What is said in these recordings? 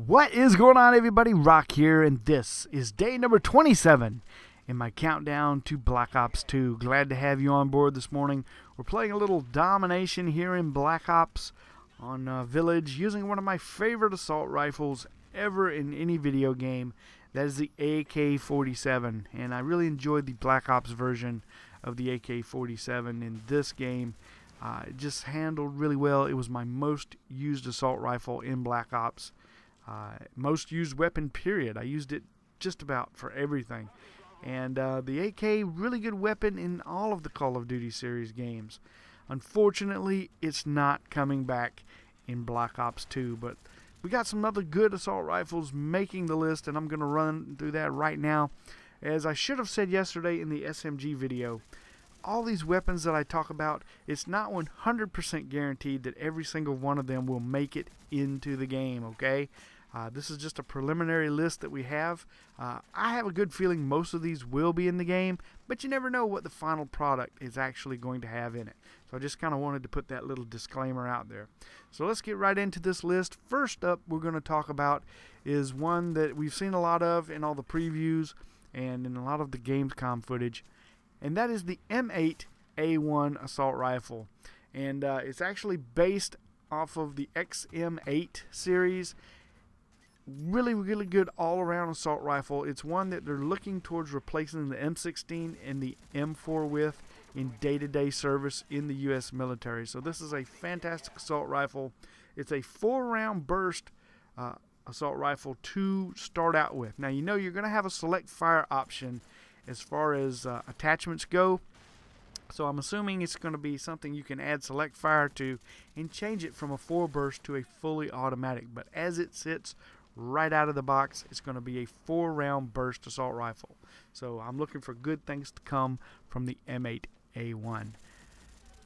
What is going on, everybody? Rock here, and this is day number 27 in my countdown to Black Ops 2. Glad to have you on board this morning. We're playing a little domination here in Black Ops on Village using one of my favorite assault rifles ever in any video game. That is the AK-47, and I really enjoyed the Black Ops version of the AK-47 in this game. It just handled really well. It was my most used assault rifle in Black Ops. Most used weapon, period. I used it just about for everything. And the AK, really good weapon in all of the Call of Duty series games. Unfortunately, it's not coming back in Black Ops 2. But we got some other good assault rifles making the list, and I'm going to run through that right now. As I should have said yesterday in the SMG video, all these weapons that I talk about, it's not 100% guaranteed that every single one of them will make it into the game, okay? This is just a preliminary list that we have. I have a good feeling most of these will be in the game, but you never know what the final product is actually going to have in it. So I just kind of wanted to put that little disclaimer out there. So let's get right into this list. First up, we're going to talk about is one that we've seen a lot of in all the previews and in a lot of the Gamescom footage, and that is the M8A1 assault rifle. And it's actually based off of the XM8 series. Really good all-around assault rifle. It's one that they're looking towards replacing the M16 and the M4 with in day-to-day service in the U.S. military. So this is a fantastic assault rifle. It's a 4-round burst assault rifle to start out with. Now, you know you're going to have a select fire option as far as attachments go. So I'm assuming it's going to be something you can add select fire to and change it from a 4-burst to a fully automatic. But as it sits right out of the box, it's going to be a 4-round burst assault rifle. So I'm looking for good things to come from the M8A1.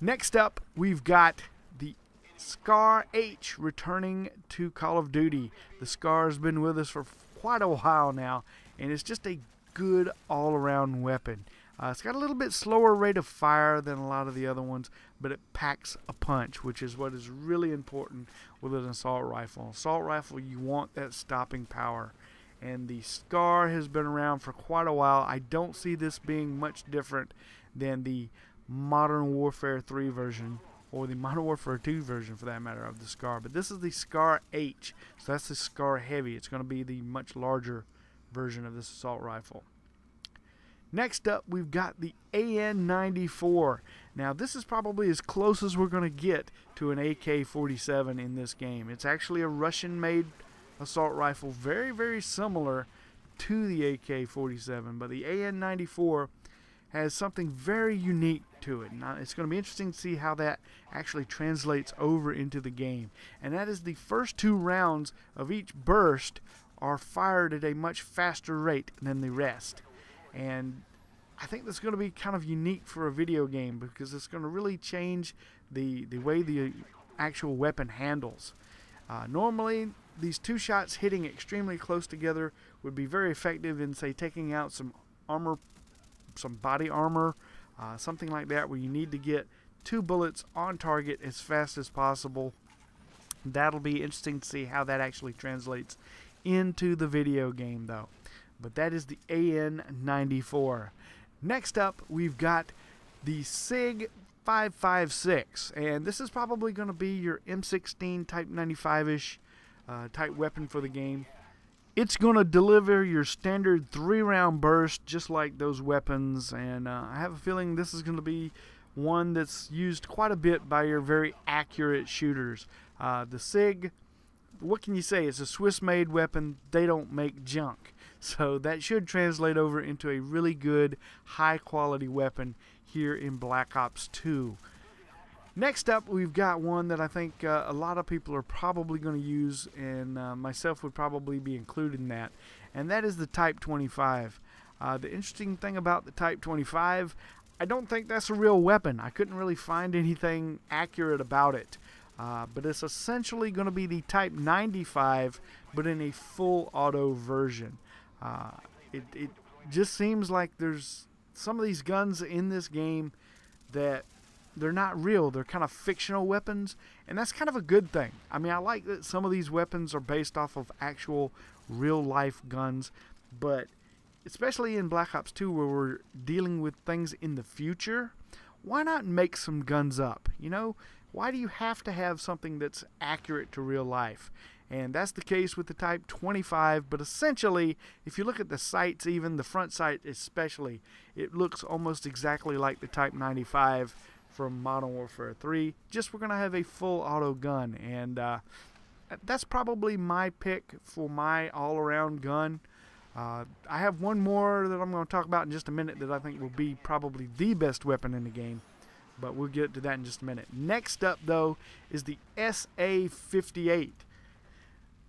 Next up, we've got the Scar H returning to Call of Duty. The Scar has been with us for quite a while now, and it's just a good all-around weapon. It's got a little bit slower rate of fire than a lot of the other ones, but it packs a punch, which is what is really important with an assault rifle. Assault rifle, you want that stopping power, and the Scar has been around for quite a while. I don't see this being much different than the Modern Warfare 3 version, or the Modern Warfare 2 version for that matter, of the Scar. But this is the Scar H, so that's the Scar Heavy. It's going to be the much larger version of this assault rifle. Next up, we've got the AN-94. Now, this is probably as close as we're going to get to an AK-47 in this game. It's actually a Russian-made assault rifle, very similar to the AK-47. But the AN-94 has something very unique to it. Now, it's going to be interesting to see how that actually translates over into the game. And that is the first 2 rounds of each burst are fired at a much faster rate than the rest. And I think that's going to be kind of unique for a video game because it's going to really change the way the actual weapon handles. Normally, these 2 shots hitting extremely close together would be very effective in, say, taking out some armor, some body armor, something like that, where you need to get 2 bullets on target as fast as possible. That'll be interesting to see how that actually translates into the video game, though. But that is the AN-94. Next up, we've got the SIG 556, and this is probably going to be your M16 Type 95-ish type weapon for the game. It's going to deliver your standard 3-round burst just like those weapons, and I have a feeling this is going to be one that's used quite a bit by your very accurate shooters. The SIG, what can you say? It's a Swiss-made weapon. They don't make junk. So that should translate over into a really good, high-quality weapon here in Black Ops 2. Next up, we've got one that I think a lot of people are probably going to use, and myself would probably be included in that, and that is the Type 25. The interesting thing about the Type 25, I don't think that's a real weapon. I couldn't really find anything accurate about it. But it's essentially going to be the Type 95, but in a full auto version. It just seems like there's some of these guns in this game that they're not real. They're kind of fictional weapons, and that's kind of a good thing. I mean, I like that some of these weapons are based off of actual real-life guns, but especially in Black Ops 2 where we're dealing with things in the future, why not make some guns up? You know, why do you have to have something that's accurate to real life? And that's the case with the Type 25, but essentially, if you look at the sights, even the front sight especially, it looks almost exactly like the Type 95 from Modern Warfare 3, just we're going to have a full auto gun, and that's probably my pick for my all-around gun. I have one more that I'm going to talk about in just a minute that I think will be probably the best weapon in the game, but we'll get to that in just a minute. Next up, though, is the SA-58.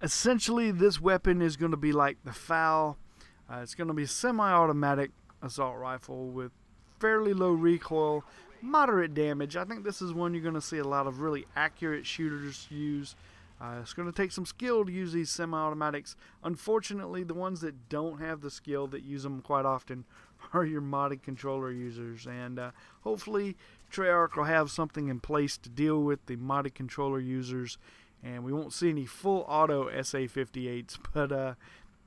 Essentially, this weapon is going to be like the FAL. It's going to be a semi-automatic assault rifle with fairly low recoil, moderate damage. I think this is one you're going to see a lot of really accurate shooters use. It's going to take some skill to use these semi-automatics. Unfortunately, the ones that don't have the skill that use them quite often are your modded controller users. And hopefully, Treyarch will have something in place to deal with the modded controller users, and we won't see any full auto SA-58s, but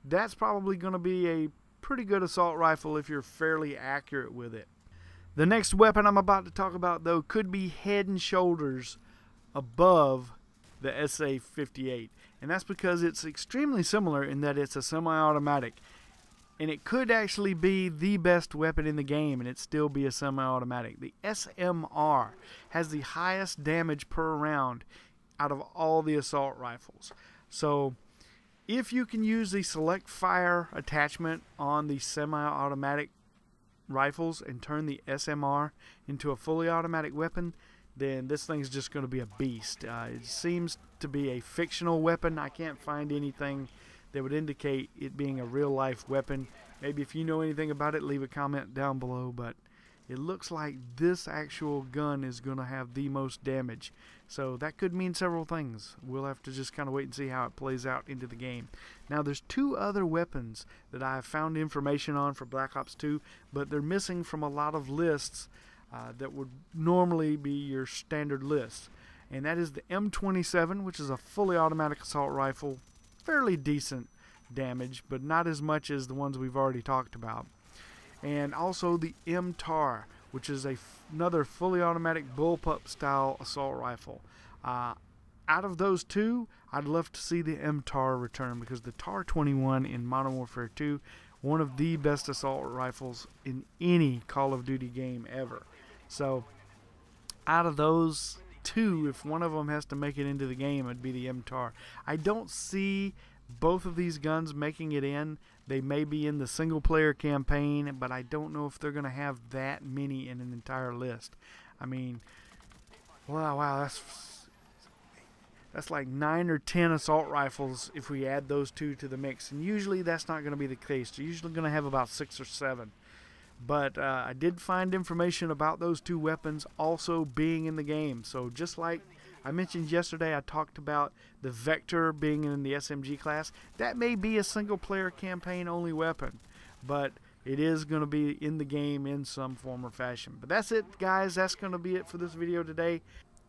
that's probably going to be a pretty good assault rifle if you're fairly accurate with it. The next weapon I'm about to talk about, though, could be head and shoulders above the SA-58, and that's because it's extremely similar in that it's a semi-automatic, and it could actually be the best weapon in the game and it still be a semi-automatic. The SMR has the highest damage per round out of all the assault rifles. So if you can use the select fire attachment on the semi-automatic rifles and turn the SMR into a fully automatic weapon, then this thing's just going to be a beast. It seems to be a fictional weapon. I can't find anything that would indicate it being a real-life weapon. Maybe if you know anything about it, leave a comment down below, but it looks like this actual gun is going to have the most damage. So that could mean several things. We'll have to just kind of wait and see how it plays out into the game. Now, there's two other weapons that I have found information on for Black Ops 2, but they're missing from a lot of lists that would normally be your standard list. And that is the M27, which is a fully automatic assault rifle. Fairly decent damage, but not as much as the ones we've already talked about. And also the MTAR, which is another fully automatic bullpup style assault rifle. Out of those two, I'd love to see the MTAR return, because the TAR-21 in Modern Warfare 2, one of the best assault rifles in any Call of Duty game ever. So out of those two, if one of them has to make it into the game, it'd be the MTAR. I don't see both of these guns making it in. They may be in the single player campaign, but I don't know if they're going to have that many in an entire list. I mean, wow, that's like 9 or 10 assault rifles if we add those two to the mix, and usually that's not going to be the case. They're usually going to have about 6 or 7. But I did find information about those two weapons also being in the game. So just like I mentioned yesterday, I talked about the Vector being in the SMG class. That may be a single-player campaign-only weapon, but it is going to be in the game in some form or fashion. But that's it, guys. That's going to be it for this video today.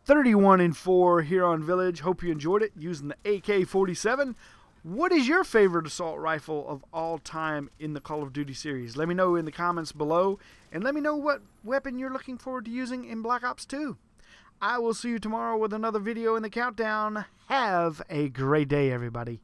31-4 here on Village. Hope you enjoyed it using the AK-47. What is your favorite assault rifle of all time in the Call of Duty series? Let me know in the comments below, and let me know what weapon you're looking forward to using in Black Ops 2. I will see you tomorrow with another video in the countdown. Have a great day, everybody.